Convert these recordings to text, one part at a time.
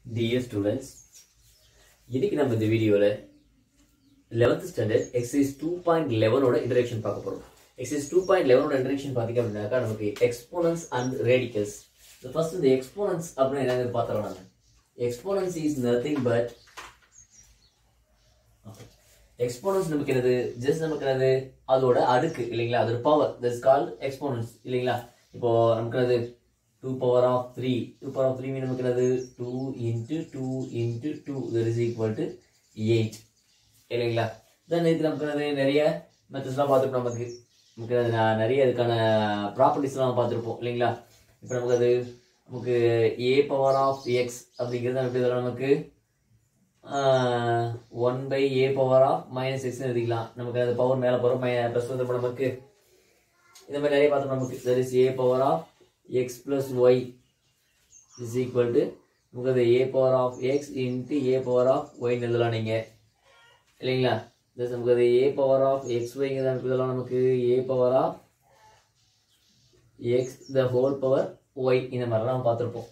Dear students, இன்னைக்கு நம்ம இந்த வீடியோல 11th standard exercise 2.11 ஓட introduction பார்க்க போறோம். exercise 2.11 ஓட introduction பாத்தீங்க அப்படினாக்கா நமக்கு exponents and radicals. So first the exponents அப்படினா என்னன்னு பார்த்தறோம் நாம. Exponents is nothing but exponents நமக்கு என்னது just நமக்கு என்னது அதோட அடுக்கு இல்லீங்களா அதோட power that is called exponents இல்லீங்களா இப்போ நமக்கு என்னது 2 power of 3 mean நமக்கு என்னது 2 into 2 into 2 that is equal to 8 இல்லீங்களா then இது நமக்கு என்னது நிறைய மெத்தட்ஸ்லாம் பார்த்துட்டோம் நமக்கு நிறைய இதுக்கான ப்ராப்பர்ட்டிஸ்லாம் பார்த்துருப்போம் இல்லீங்களா இப்போ நமக்கு a power of x அப்படிங்கிறது எப்படி இதெல்லாம் நமக்கு 1 by a power of minus x எழுதிக்கலாம் நமக்கு அது பவர் மேல போறோம் பிளஸ் வந்து நமக்கு இந்த மாதிரி நிறைய பார்த்தோம் நமக்கு that is a power of x plus y is equal to நமக்கு a power of x into a power of y எழுதலாம் நீங்க இல்லீங்களா this நமக்கு a power of xy ங்கிறதுலாம் நமக்கு a power of x the whole power y இந்த மாதிரி நாம பார்த்திருப்போம்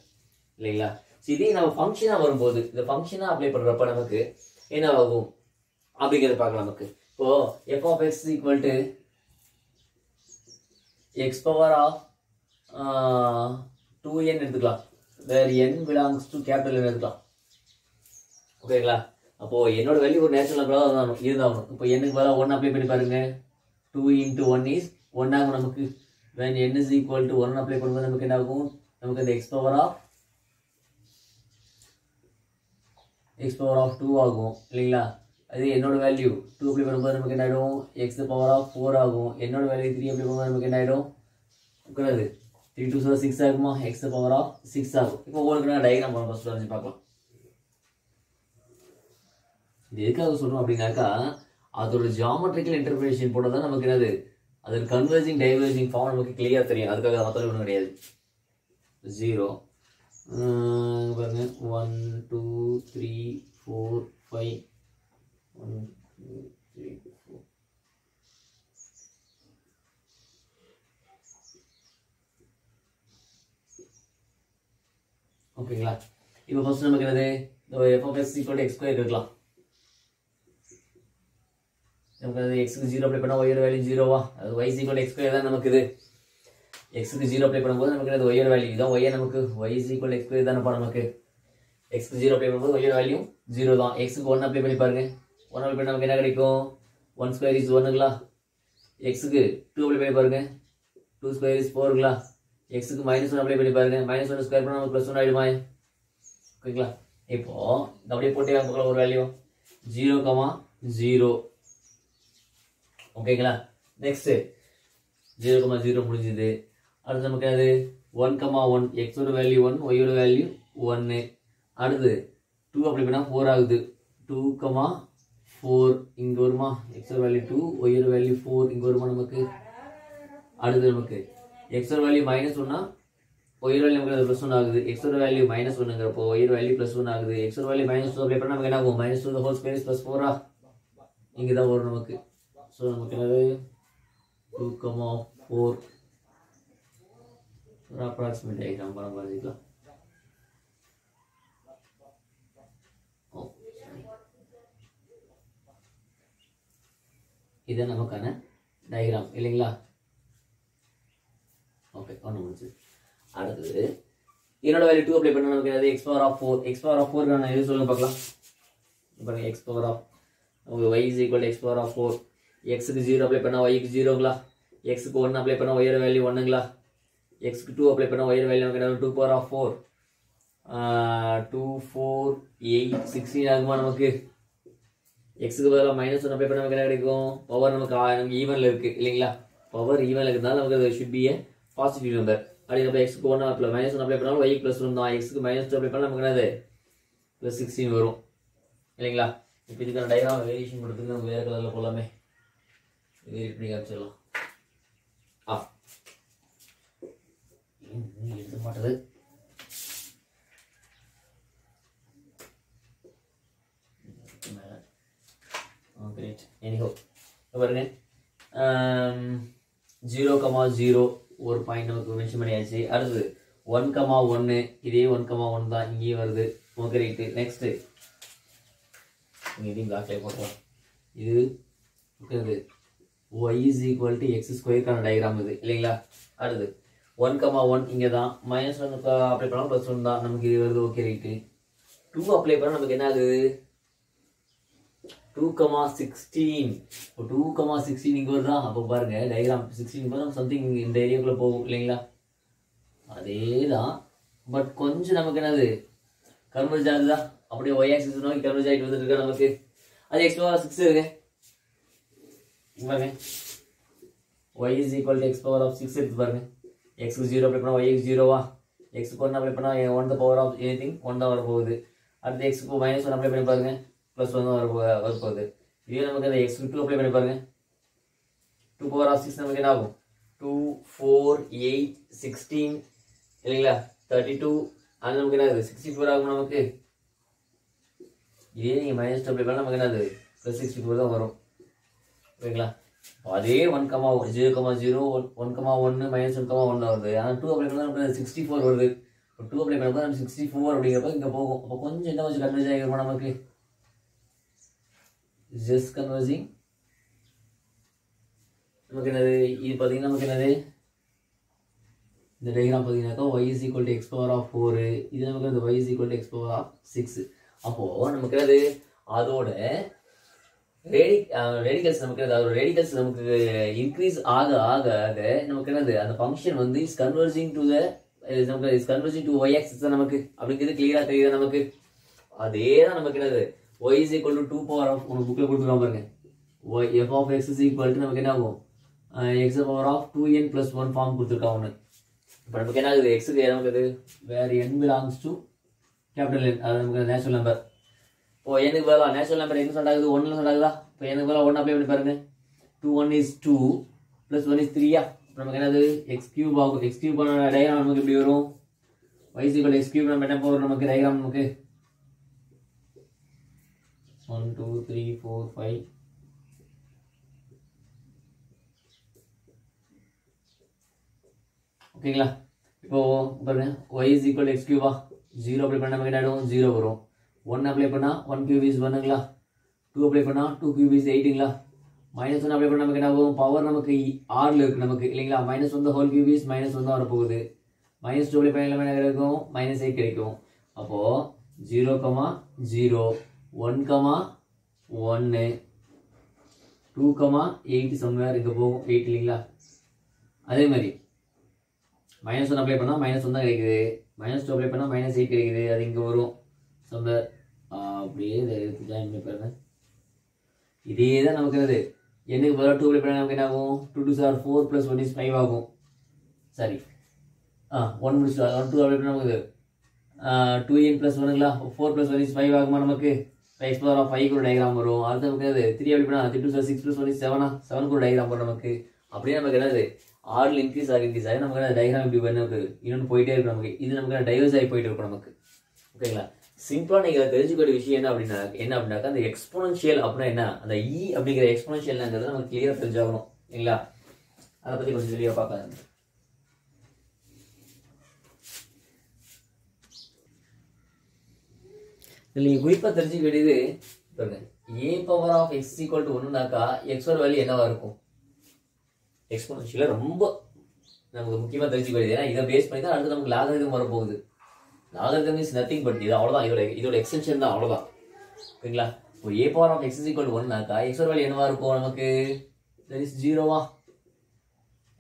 இல்லீங்களா இதே நம்ம ஃபங்க்ஷனா வரும்போது இந்த ஃபங்க்ஷனா அப்ளை பண்றப்ப நமக்கு என்ன ஆகும் அப்படிங்கறத பார்க்கலாம் நமக்கு இப்போ f of x equal to x power of 2n எடுத்துக்கலாம் where n belongs to capital N எடுத்துக்கலாம் ஓகேங்களா அப்போ என்னோட வேல்யூ ஒரு நேச்சுரல் நம்பரா இருந்தாகணும் இப்போ n க்கு பதிலா 1 அப்ளை பண்ணி பாருங்க 2 into 1 is 1 ஆகும் நமக்கு when n is equal to 1 apply பண்ணும்போது நமக்கு என்ன ஆகும் நமக்கு இந்த x power of 2 ஆகும் இல்லீங்களா அது என்னோட வேல்யூ 2 அப்ளை பண்ணும்போது நமக்கு என்ன ஆயிடும் x the power of 4 ஆகும் என்னோட வேல்யூ 3 அப்ளை பண்ணும்போது நமக்கு என்ன ஆயிடும் ஓகேது 3 2 6 ஆகுமா x the power of 6 ஆகும் இப்போ உங்களுக்கு நான் டயகிராம் போறோம் ஃபர்ஸ்ட் வந்து பார்க்கலாம் இது எதுக்காக சொல்றோம் அப்படினாக்கா அதோட ஜியோமெட்ரிக்கல் இன்டர்பிரேஷன் போட்டா தான் நமக்கு என்னது அதோட கன்வர்ஜிங் டைவர்ஜிங் ஃபார்ம் நமக்கு கிளியரா தெரியும் அதுக்காக மத்தது ஒண்ணும் கிடையாது 0 பாருங்க 1 2 3 4 5 1 2 3 4 ஓகேங்களா இப்போ ஃபர்ஸ்ட் நமக்கு என்னது f of x equal to x square இருக்கலாம் நமக்கு x க்கு 0 அப்ளை பண்ணா y ஓட வேல்யூ 0 வா அது y equal to x square தான் நமக்கு இது x க்கு 0 அப்ளை பண்ணும்போது நமக்கு என்னது y ஓட வேல்யூ இதான் y நமக்கு y equal to x square தானப்பா நமக்கு x க்கு 0 அப்ளை பண்ணும்போது y ஓட வேல்யூ 0 தான் x க்கு 1 அப்ளை பண்ணி பாருங்க 1 அப்ளை பண்ணா நமக்கு என்ன கிடைக்கும் 1 square is 1ங்களா x க்கு 2 அப்ளை பண்ணி பாருங்க 2 square is 4ங்களா x க்கு -1 அப்ளை பண்ணி பாருங்க -1 ஸ்கொயர் பண்ணா நமக்கு +1 ஆயிடுமா ஓகேங்களா இப்போ அப்படியே போட்டே நமக்கு ஒரு வேல்யூ 0, 0 ஓகேங்களா நெக்ஸ்ட் 0, 0 முடிஞ்சது அடுத்து நமக்கு அது 1, 1 x ஓட வேல்யூ 1 y ஓட வேல்யூ 1 அடுத்து 2 அப்ளை பண்ணா 4 ஆகுது 2, 4 இங்க வருமா x ஓட வேல்யூ 2 y ஓட வேல்யூ 4 இங்க வருமா நமக்கு அடுத்து நமக்கு x ஓட வேல்யூ -1 னா y ஓட வேல்யூ நமக்கு +1 ஆகுது x ஓட வேல்யூ -1 ங்கறப்போ y ஓட வேல்யூ +1 ஆகுது x ஓட வேல்யூ -2 அப்ளை பண்ணா நமக்கு என்ன ஆகும் -2 the whole square is +4 இங்க தான் வரும் நமக்கு சோ நமக்கு என்னது 2, 4 ஒரு approximate diagram வரையலாம் இது நமக்கான டயகிராம் இல்லீங்களா ஓகே ஒண்ணு முடிஞ்சு அடுத்து என்னோட வேல்யூ 2 அப்ளை பண்ணா நமக்கு என்னது x power of 4 க்கு நான் எது சொல்லுங்க பார்க்கலாம் பாருங்க x power of y is equal to x power of 4 x க்கு 0 அப்ளை பண்ணா y க்கு 0ங்களா x க்கு 1 அப்ளை பண்ணா y ஓட வேல்யூ 1ங்களா x க்கு 2 அப்ளை பண்ணா y ஓட வேல்யூ நமக்கு என்ன 2 power of 4 2 4 8 16 ஆகுமா நமக்கு x க்கு பதிலா -1 அப்ளை பண்ணா நமக்கு என்ன கிடைக்கும் பவர் நமக்கு ஈவன்ல இருக்கு இல்லீங்களா பவர் ஈவன்ல இருக்கனால நமக்கு அது should be a positive number அப்படி நம்ம x க்கு 1 அப்ளை -1 அப்ளை பண்ணாலும் y க்கு +1 தான் x க்கு -2 அப்ளை பண்ணா நமக்கு என்னது +16 வரும் இல்லீங்களா இப்போ இதுக்கான டயகிராம் வேரியேஷன் கொடுத்துங்க நம்ம வேற கலர்ல போலாமே இது இப்படி காமிச்சிடலாம் எழுத மாட்டது கிரேட் எனிஹோ பாருங்க 0, 0 ஒரு பாயிண்ட் நமக்கு மென்ஷன் பண்ணியாச்சு அடுத்து 1, 1 இதே 1, 1 தான் இங்கேயும் வருது ஓகே ரைட்டு. நெக்ஸ்ட்டு இதையும் பிளாக்ல போட்டோம். இது OK y is equal to x ஸ்கொயருக்கான டயக்ராம் இது இல்லைங்களா. அடுத்து 1,1 இங்கே தான் -1 அப்ளை பண்ணால் +1 தான் நமக்கு இது வருது. Okay right. 2 அப்ளை பண்ணால் நமக்கு என்ன ஆகுது 2,16. இப்போ 2,16 இங்கே வருதா. அப்போ பாருங்க டயக்ராம் 16 போது சம்திங் இந்த ஏரியாக்குள்ளே போகும் இல்லைங்களா. அதே தான் பட் கொஞ்சம் நமக்கு என்னது கன்வர்ஜ் ஆகுதா. அப்படியே y ஆக்சிஸ் நோக்கி கன்வர்ஜ் ஆகிட்டு வந்துட்டு இருக்கா நமக்கு. அது x பவர் 6 இருக்கு பாருங்க. y is equal to x power of 6 இருக்கு பாருங்க. x க்கு 0 அப்ளை பண்ணா y க்கு 0வா. x க்கு 1 அப்ளை பண்ணா 1 the power of anything 1 தான் வர போகுது. அடுத்து x க்கு -1 அப்ளை பண்ணி பாருங்க +1 தான் வர போகுது. இதே நமக்கு அந்த x க்கு 2 அப்ளை பண்ணி பாருங்க 2 power of 6 நமக்கு என்ன ஆகும் 2 4 8 16 இல்லைங்களா 32. அது நமக்கு என்ன ஆகுது 64 ஆகும் நமக்கு. இதே நீங்கள் -2 அப்ளை பண்ணால் நமக்கு என்னது +64 தான் வரும் ஓகேங்களா. அதே 1,0 0,0 1,1 -1,1 வருது. ஆனால் 2 அப்ளை பண்ணால் நமக்கு 64 வருது. இப்போ 2 அப்ளை பண்ணால் நமக்கு 64 அப்படிங்கிறப்ப இங்கே போகும். அப்போ கொஞ்சம் என்ன கொஞ்சம் கன்வெர்ஜ் ஆகிருமா நமக்கு. ஜஸ்ட் கன்வர்ஜிங் நமக்கு என்னது இது பார்த்தீங்கன்னா நமக்கு என்னது இந்த டயக்ராம் பார்த்தீங்கன்னாக்கா y is equal to x power of 4. இது நமக்கு அந்த y is equal to x power of 6. அப்போது நமக்கு என்னது அதோட ரேடிகல்ஸ் நமக்கு அதோட ரேடிகல்ஸ் நமக்கு இன்க்ரீஸ் ஆக ஆக ஆக நமக்கு என்னது அந்த ஃபங்க்ஷன் வந்து இஸ் கன்வர்ஜிங் டு த நமக்கு is converging to y axis தான் நமக்கு அப்படிங்கிறது கிளியரா தெரியுது நமக்கு. அதே தான் நமக்கு என்னது y is equal to 2 power of ஒரு புக்கில் கொடுத்துருக்காங்க பாருங்க. f of x is equal to நமக்கு என்ன ஆகும் x power of 2n plus 1 form கொடுத்துருக்காங்க ஒன்று. இப்போ நமக்கு என்ன ஆகுது எக்ஸுக்கு நமக்கு வேறு n belongs to capital N. அது நமக்கு நேச்சுரல் நம்பர். இப்போ எனக்கு பதிலா நேச்சுரல் நம்பர் எங்கே ஸ்டார்ட் ஆகுது 1ல ஸ்டார்ட் ஆகுதா. இப்போ எனக்கு பதிலா 1 அப்ளை பண்ணி பாருங்க 2 1 is 2 plus 1 is 3யா. நமக்கு என்னது x cube ஆகும். x cube பண்ண டயக்ராம் நமக்கு எப்படி வரும் y is equal to x cube நம்ம என்ன போகிறோம் நமக்கு டயக்ராம் நமக்கு 1 2 3 4 5 ஓகேங்களா. இப்போ பாருங்க y is equal to x cube 0 apply பண்ணா நமக்கு என்ன ஆகும் 0 வரும். 1 அப்ளை பண்ணா 1 cube is 1ங்களா. 2 அப்ளை பண்ணா 2 cube is 8ங்களா. -1 அப்ளை பண்ணா நமக்கு என்ன ஆகும் பவர் நமக்கு r ல இருக்கு நமக்கு இல்லைங்களா. -1 the whole cube is -1 தான் வர போகுது. -2 அப்ளை பண்ணா என்ன கிடைக்கும் -8 கிடைக்கும். அப்போ 0, 0 1, 1 2, 8 somewhere இங்க போகும் 8 இல்லைங்களா. அதே மாதிரி -1 அப்ளை பண்ணா -1 தான் கிடைக்குது. -2 அப்ளை பண்ணா -8 கிடைக்குது. அது இங்க வரும் somewhere. அப்படியே இதை எடுத்து ஜாயின் பண்ணி பாருங்க. இதே தான் நமக்கு என்னது என்னக்கு பதிலாக 2 அப்ளை பண்ணா நமக்கு என்ன ஆகும் 2 2 are 4 plus 1 is 5 ஆகும். சரி 1 முடிச்சு 1 2 அப்ளை பண்ணா நமக்கு 2n plus 1ங்களா 4 plus 1 is 5 ஆகுமா நமக்கு. x power of 5 ஒரு டயக்ராம் வரும். அடுத்து நமக்கு என்னது 3 அப்ளை பண்ணா 3 2 are 6 plus 1 is 7 ஒரு டயக்ராம் வரும் நமக்கு. அப்படியே நமக்கு என்னது ஆர்ல இன்க்ரீஸ் ஆகி நமக்கு என்ன டயக்ராம் இப்படி நமக்கு இன்னொன்று போயிட்டே இருக்கும் நமக்கு. இது நமக்கு டைவர்ஸ் ஆகி போயிட்டு இருக்கும் நமக்கு ஓகேங்களா. சிம்பிளா நீங்க தெரிஞ்சுக்கிற விஷயம் என்ன அப்படின்னாக்கா அந்த எக்ஸ்போனன்ஷியல் அப்படின்னா என்ன அந்த இ அப்படிங்கிற எக்ஸ்போனன்ஷியல்ங்கிறது நமக்கு கிளியரா தெரிஞ்சாகணும் இல்லைங்களா. அதை பத்தி கொஞ்சம் தெளிவா பார்க்கலாம். இதில் நீங்கள் குறிப்பாக தெரிஞ்சுக்க வேண்டியது பாருங்க a power of x equal to 1னாக்கா எக்ஸோட வேல்யூ என்னவா இருக்கும் எக்ஸ்போனன்ஷியல ரொம்ப நமக்கு முக்கியமாக தெரிஞ்சுக்க வேண்டியது. ஏன்னா இதை பேஸ் பண்ணி தான் அடுத்து நமக்கு லாகரிதம் வரப்போகுது. லாகரிதம் இஸ் நத்திங் பட் இது அவ்வளோதான் இதோட எக்ஸ்டென்ஷன் தான் அவ்வளோதான் ஓகேங்களா. இப்போ a power of x equal to 1னாக்கா எக்ஸோட வேல்யூ என்னவா இருக்கும் நமக்கு தட் இஸ் 0வா.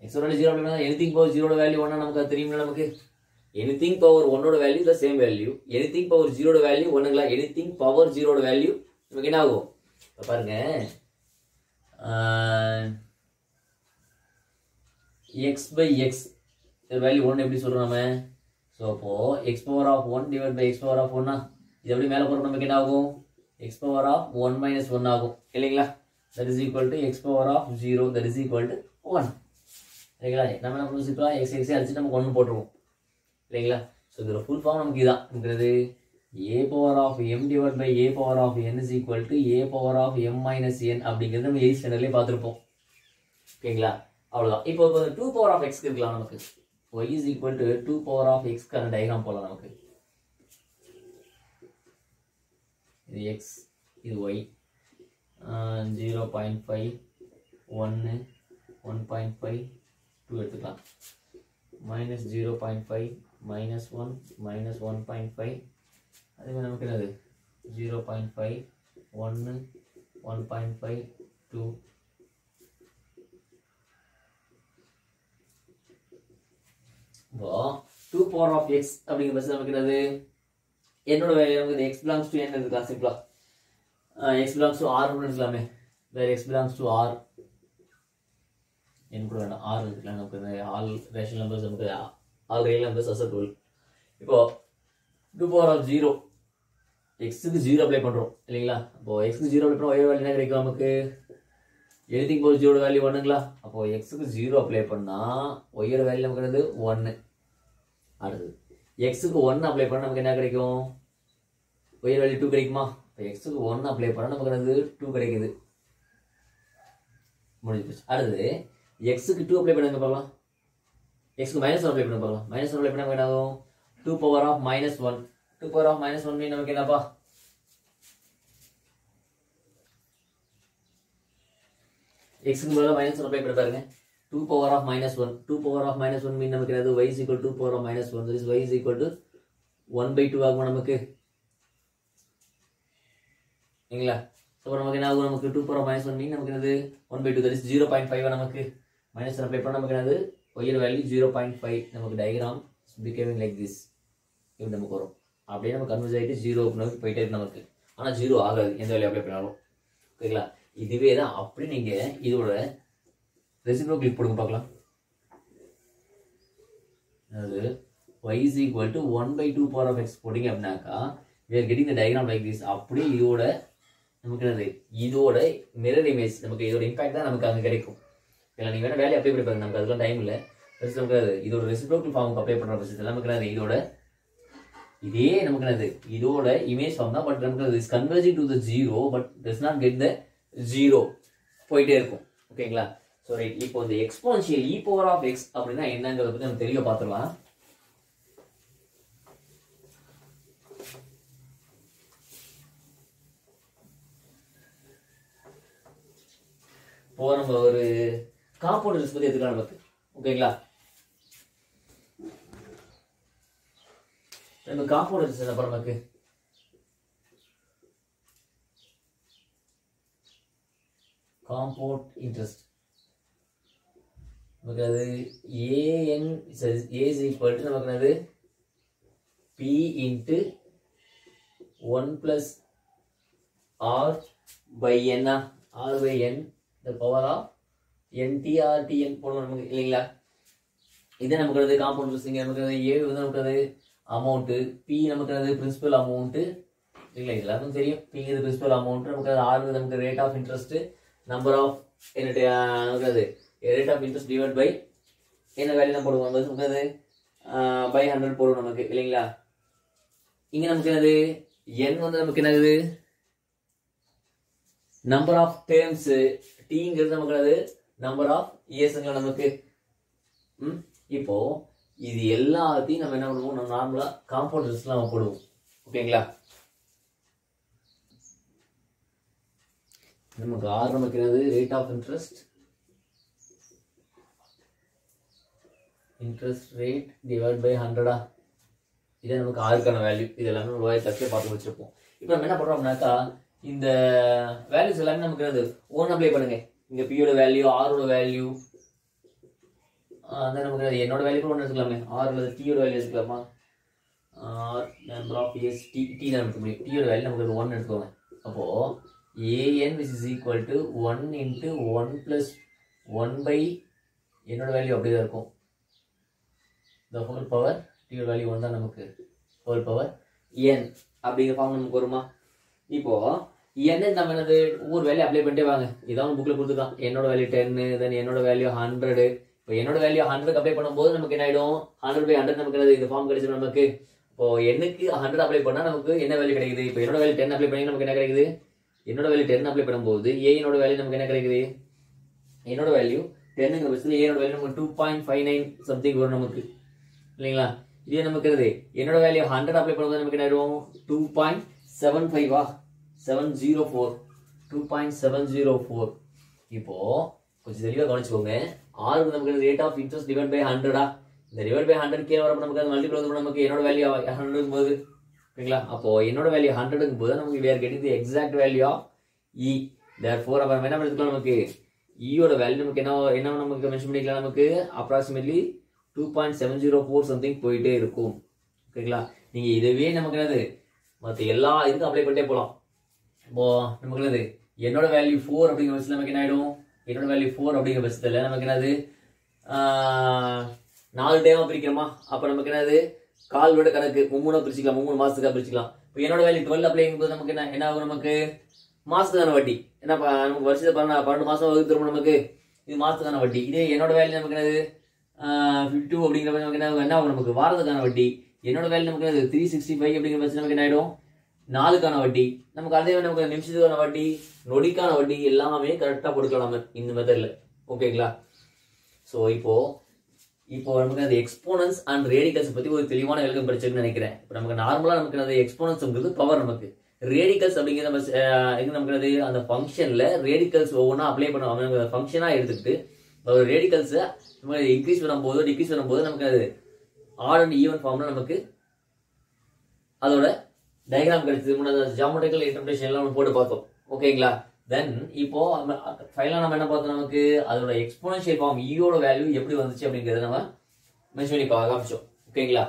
எக்ஸோட வேல்யூ 0 அப்படின்னா எனிதிங் பவர் 0 வேல்யூ 1 நமக்கு தெரியுங்களா. நமக்கு anything power 1 value the same value, anything power 0 value 1ங்களா. anything power 0 value நமக்கு என்ன ஆகும் பாருங்க x by x வேல்யூ 1 எப்படி சொல்றோம் நம்ம. ஸோ அப்போ x power of 1 divided by x power of 1 இது எப்படி மேலே போகிறோம் நமக்கு என்ன ஆகும் x power of 1 minus 1 ஆகும் இல்லைங்களா. that is equal to x power of 0 that is equal to 1 இல்லைங்களா. நம்ம என்ன பண்ணுவோம் x x அடிச்சு நமக்கு 1 போட்டுருவோம் இல்லைங்களா. ஸோ இதோட ஃபுல் ஃபார்ம் நமக்கு இதான் இருக்கிறது a power of m divide by a power of n is equal to a power of m minus n அப்படிங்கிறது நம்ம 8th ஸ்டாண்டர்ட்லேயே பார்த்துருப்போம் ஓகேங்களா. அவ்வளோதான். இப்போ 2 பவர் ஆஃப் எக்ஸ்க்கு இருக்கலாம் நமக்கு y is equal to 2 power of எக்ஸ்க்கான டயக்ராம் போகலாம் நமக்கு. இது x, இது y. 0.5, 1, 1.5, 2 எடுத்துக்கலாம். minus 0.5, minus 1, minus 1.5. அதே மாதிரி நமக்கு என்னது 0.5, 1, 1.5, 2. இப்போ 2 power of x அப்படிங்கிற பட்சத்தில் நமக்கு என்னது என்னோட வேல்யூ நமக்கு x belongs to n எடுத்துக்கலாம் சிம்பிளா. x belongs to r எடுத்துக்கலாமே. வேற x belongs to r n கூட வேண்டாம் r எடுத்துக்கலாம். நமக்கு all rational numbers நமக்கு all real numbers as a rule. இப்போ 2 power of 0 x க்கு 0 அப்ளை பண்றோம் இல்லீங்களா? அப்போ x க்கு 0 அப்ளை பண்ணா y வேல்யூ என்ன கிடைக்கும் நமக்கு? anything equals 0 வேல்யூ 1ங்களா? அப்போ x க்கு 0 அப்ளை பண்ணா y ஓட வேல்யூ நமக்கு என்னது 1. அடுத்து x க்கு 1 அப்ளை பண்ணா நமக்கு என்ன கிடைக்கும்? y வேல்யூ 2 கிடைக்குமா? அப்ப x க்கு 1 அப்ளை பண்ணா நமக்கு என்னது 2 கிடைக்குது. முடிஞ்சிருச்சு. அடுத்து x க்கு 2 அப்ளை பண்ணுங்க பார்க்கலாம். x க்கு -1 அப்ளை பண்ணுங்க பார்க்கலாம். -1 அப்ளை பண்ணா என்ன ஆகும்? 2 power of -1. 2 power of -1 மீன் நமக்கு என்னப்பா? x க்கு பதிலா -1 அப்ளை பண்ணி பாருங்க. 2 power of -1. 2 power of -1 மீன் நமக்கு என்னது? y is equal to 2 power of -1. That is y is equal to 1/2 ஆகும் நமக்கு. சரிங்களா? சோ நமக்கு என்ன ஆகும்? நமக்கு 2 power of -1 மீன் நமக்கு என்னது? 1/2. That is 0.5 நமக்கு. -1 அப்ளை பண்ணா நமக்கு என்னது? y ஓட வேல்யூ 0.5. நமக்கு diagram is becoming like this. இப்படி நமக்கு வரும். அப்படியே நம்ம கன்வர்ஜ் ஆயிட்டு 0 க்கு போயிட்டே இருக்கு நமக்கு. ஆனா 0 ஆகாது எந்த வேல்யூ அப்ளை பண்ணாலும். ஓகேங்களா? இதுவே தான். அப்படி நீங்க இதோட ரெசிப்ரோக்கல் போடுங்க பார்க்கலாம். அது y is equal to 1/2 power of x போடுங்க அப்படினாக்கா we are getting the diagram like this. அப்படியே இதோட நமக்கு என்னது? இதோட மிரர் இமேஜ் நமக்கு இதோட இம்பாக்ட் தான் நமக்கு அங்க கிடைக்கும். இல்ல நீங்க வேணா வேலையை அப்ளை பண்ணி பாருங்க. நமக்கு அதெல்லாம் டைம் இல்ல. பெருசா நமக்கு இதோட ரெசிப்ரோக்கல் ஃபார்முக்கு அப்ளை பண்ற பட்சத்துல நமக்கு என்னது? இதோட இதே நமக்கு என்னது? இதோட இமேஜ் ஃபார்ம் தான். பட் நமக்கு is converging to the 0 but does not get the 0 போயிட்டே இருக்கும். ஓகேங்களா? So right. இப்போ இந்த exponential e power of x அப்படினா என்னங்கறத பத்தி நம்ம தெளிவா பார்த்துடலாம். இப்போ நம்ம ஒரு காம்பவுண்டர்ஸ் பத்தி எடுத்துக்கலாம் நமக்கு. ஓகேங்களா? நம்ம காம்பவுண்டர்ஸ் என்ன பண்ண நமக்கு? காம்பவுண்ட் இன்ட்ரெஸ்ட் நமக்கு அது an is equal to நமக்கு அது p into 1 plus r by n r by n the power of nt r tn போடுவோம் நமக்கு இல்லீங்களா? இது நமக்கு அது காம்பவுண்ட் இன்ட்ரெஸ்ட். இங்க நமக்கு அது a வந்து நமக்கு அது அமௌண்ட், p நமக்கு அது பிரின்சிபல் அமௌண்ட் இல்லீங்களா? இதெல்லாம் தெரியும். p இது பிரின்சிபல் அமௌண்ட், நமக்கு அது r நமக்கு rate of interest, number of நமக்கு அது rate of interest divided by என்ன வேல்யூ நம்ம போடுவோம்? நமக்கு அது by 100 போடுவோம் நமக்கு இல்லீங்களா? இங்க நமக்கு என்னது? n வந்து நமக்கு என்னது? நம்பர் ஆஃப் டேர்ம்ஸ், t ங்கிறது நமக்கு அது நம்பர் ஆஃப் இயர்ஸ்ங்களா நமக்கு. இப்போ இது எல்லாத்தையும் நம்ம என்ன பண்ணுவோம்? நம்ம நார்மலா காம்பவுண்ட் இன்ட்ரெஸ்ட்ல நம்ம போடுவோம். ஓகேங்களா? நமக்கு r நமக்கு என்னது? Rate of interest, interest rate divided by 100 இது நமக்கு r க்கான வேல்யூ. இது எல்லாமே லோயர் கிளாஸ்ல பார்த்து வச்சிருப்போம். இப்போ நம்ம என்ன பண்றோம்னாக்கா இந்த வேல்யூஸ் எல்லாமே நமக்கு என்னது? ஓன் அப்ளை பண்ணுங்க. இங்க p ஓட வேல்யூ, r ஓட வேல்யூ, அத நமக்கு என்னோட வேல்யூ கூட ஒன்னு எடுத்துக்கலாமே. r அல்லது t ஓட வேல்யூ எடுத்துக்கலாமா? r number of years t தான் நமக்கு முடியும். t ஓட வேல்யூ நமக்கு 1 எடுத்துக்கோங்க. அப்போ an which is equal to 1 into 1 plus 1 by என்னோட வேல்யூ அப்படியே தான் இருக்கும். the whole power t ஓட வேல்யூ 1 தான் நமக்கு. whole power n அப்படிங்கிற ஃபார்ம் நமக்கு வருமா? இப்போ n நம்ம என்னது? ஒவ்வொரு வேல்யூ அப்ளை பண்ணிட்டே வாங்க. இதான் புக்ல கொடுத்துருக்கான். என்னோட வேல்யூ 10, தென் என்னோட வேல்யூ 100. இப்போ என்னோட வேல்யூ 100 அப்ளை பண்ணும்போது நமக்கு என்ன ஆயிடும்? 100/100 நமக்கு என்னது? இந்த ஃபார்ம் கிடைச்சிடும் நமக்கு. இப்போ n-க்கு 100 அப்ளை பண்ணா நமக்கு என்ன வேல்யூ கிடைக்குது? இப்போ என்னோட வேல்யூ 10 அப்ளை பண்ணி நமக்கு என்ன கிடைக்குது? என்னோட வேல்யூ 10 அப்ளை பண்ணும்போது a னோட வேல்யூ நமக்கு என்ன கிடைக்குது? என்னோட வேல்யூ 10ங்கிற பட்சத்துல a னோட வேல்யூ நமக்கு 2.59 சம்திங் வரும் நமக்கு இல்லீங்களா? இதே நமக்கு என்னது? என்னோட வேல்யூ 100 அப்ளை பண்ணும்போது நமக்கு என்ன ஆயிடும்? 2.75 2.704 இப்போ கொஞ்சம் தெளிவா கவனிச்சுக்கோங்க r நமக்கு rate of interest divide by 100 இந்த டிவைட் பை 100 கீழ வரப்ப நமக்கு அது மல்டிபிள் வந்து நமக்கு என்னோட வேல்யூ 100 இருக்கும்போது ஓகேங்களா அப்போ என்னோட வேல்யூ 100 இருக்கும்போது நமக்கு we are getting the exact value of e therefore அப்ப என்ன எடுத்துக்கலாம் நமக்கு e ஓட வேல்யூ நமக்கு என்ன நமக்கு மென்ஷன் பண்ணிக்கலாம் நமக்கு approximately 2.704 something போயிட்டே இருக்கும் ஓகேங்களா நீங்க இதுவே நமக்கு என்னது மத்த எல்லா இதுக்கும் அப்ளை பண்ணிட்டே போலாம் இப்போ நமக்கு என்னது என்னோட வேல்யூ 4 அப்படிங்கிற பட்சத்துல நமக்கு என்ன ஆயிடும் என்னோட வேல்யூ 4 அப்படிங்கிற பட்சத்துல நமக்கு என்னது 4 டைமா பிரிக்கிறோமா அப்ப நமக்கு என்னது கால் விட கணக்கு 3 பிரிச்சுக்கலாம் 3 மாசத்துக்கு பிரிச்சுக்கலாம் இப்போ என்னோட வேல்யூ 12 அப்படிங்கும்போது நமக்கு என்ன ஆகும் நமக்கு மாசத்துக்கான வட்டி என்ன நமக்கு வருஷத்துல 12 மாசம் வகுத்துரும் நமக்கு இது மாசத்துக்கான வட்டி இதே என்னோட வேல்யூ நமக்கு என்னது 52 அப்படிங்கிற நமக்கு என்ன ஆகும் நமக்கு வாரத்துக்கான வட்டி என்னோட வேல்யூ நமக்கு என்னது 365 அப்படிங்கிற பட்சம் நமக்கு என்ன ஆயிடும் நாளுக்கான வட்டி நமக்கு அதே நமக்கு நிமிஷத்துக்கான வட்டி நொடிக்கான வட்டி எல்லாமே கரெக்டா கொடுக்கலாம் இந்த மெத்தட்ல ஓகேங்களா சோ இப்போ நமக்கு அந்த எக்ஸ்போனன்ஸ் அண்ட் ரேடிகல்ஸ் பத்தி ஒரு தெளிவான விளக்கம் படிச்சிருக்குன்னு நினைக்கிறேன் இப்போ நமக்கு நார்மலா நமக்கு அந்த எக்ஸ்போனன்ஸ்ங்கிறது பவர் நமக்கு ரேடிகல்ஸ் அப்படிங்கிறது நமக்கு அந்த ஃபங்க்ஷன்ல ரேடிகல்ஸ் ஒவ்வொன்றா அப்ளை பண்ணுவாங்க ஃபங்க்ஷனா எடுத்துக்கிட்டு ஒரு ரேடிகல்ஸ் நம்ம இன்க்ரீஸ் பண்ணும்போது டிக்ரீஸ் பண்ணும்போது நமக்கு அது ஆட் அண்ட் ஈவன் ஃபார்ம்ல நமக்கு அதோட டயக்ராம் கிடைச்சது முன்னாடி ஜியோமெட்ரிக்கல் இன்டர்பிரேஷன் எல்லாம் போட்டு பார்த்தோம் ஓகேங்களா தென் இப்போ ஃபைனலா நம்ம என்ன பார்த்தோம் நமக்கு அதோட எக்ஸ்போனன்ஷியல் ஃபார்ம் ஈயோட வேல்யூ எப்படி வந்துச்சு அப்படிங்கறத நம்ம மென்ஷன் பண்ணி காமிச்சோம் ஓகேங்களா